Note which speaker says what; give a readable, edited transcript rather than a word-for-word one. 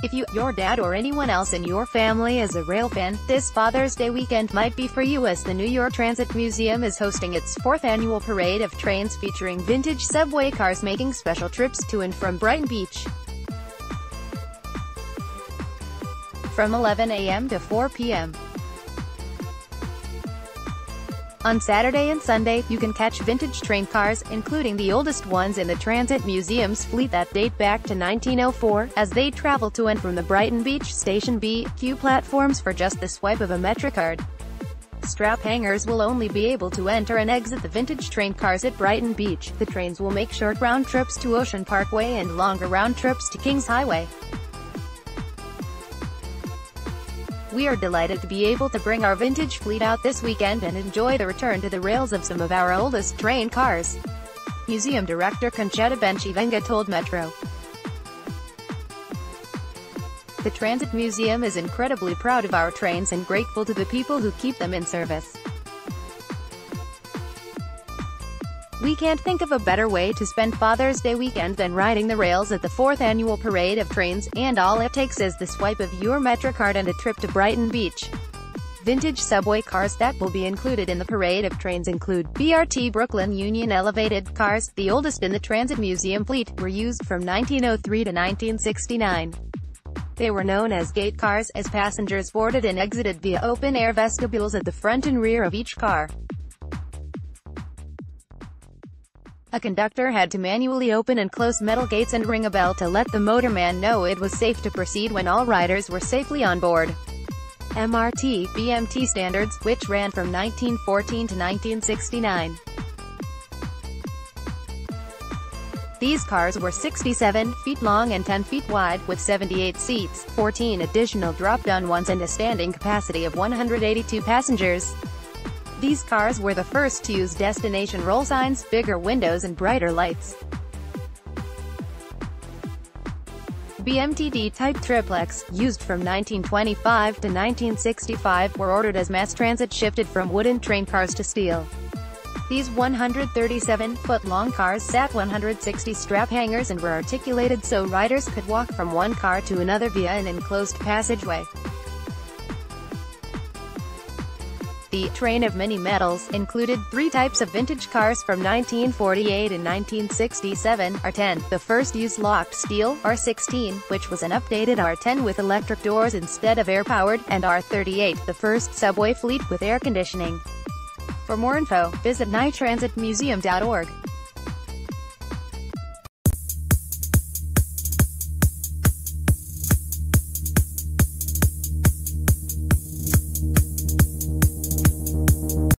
Speaker 1: If you, your dad or anyone else in your family is a rail fan, this Father's Day weekend might be for you, as the New York Transit Museum is hosting its 4th annual parade of trains featuring vintage subway cars making special trips to and from Brighton Beach. From 11 a.m. to 4 p.m. On Saturday and Sunday, you can catch vintage train cars, including the oldest ones in the Transit Museum's fleet that date back to 1904, as they travel to and from the Brighton Beach Station B/Q platforms for just the swipe of a MetroCard. Strap hangers will only be able to enter and exit the vintage train cars at Brighton Beach. The trains will make short round trips to Ocean Parkway and longer round trips to Kings Highway. We are delighted to be able to bring our vintage fleet out this weekend and enjoy the return to the rails of some of our oldest train cars, Museum Director Conchetta Benchivenga told Metro. The Transit Museum is incredibly proud of our trains and grateful to the people who keep them in service. We can't think of a better way to spend Father's Day weekend than riding the rails at the 4th annual parade of trains, and all it takes is the swipe of your MetroCard and a trip to Brighton Beach. Vintage subway cars that will be included in the parade of trains include BRT Brooklyn Union elevated cars, the oldest in the Transit Museum fleet, were used from 1903 to 1969. They were known as gate cars, as passengers boarded and exited via open-air vestibules at the front and rear of each car. A conductor had to manually open and close metal gates and ring a bell to let the motorman know it was safe to proceed when all riders were safely on board. MRT, BMT standards, which ran from 1914 to 1969. These cars were 67 feet long and 10 feet wide, with 78 seats, 14 additional drop-down ones and a standing capacity of 182 passengers. These cars were the first to use destination roll signs, bigger windows and brighter lights. BMTD Type Triplex, used from 1925 to 1965, were ordered as mass transit shifted from wooden train cars to steel. These 137-foot-long cars sat 160 strap hangers and were articulated so riders could walk from one car to another via an enclosed passageway. The train of many metals included 3 types of vintage cars from 1948 and 1967, R10, the first used locked steel, R16, which was an updated R10 with electric doors instead of air-powered, and R38, the first subway fleet with air conditioning. For more info, visit nytransitmuseum.org.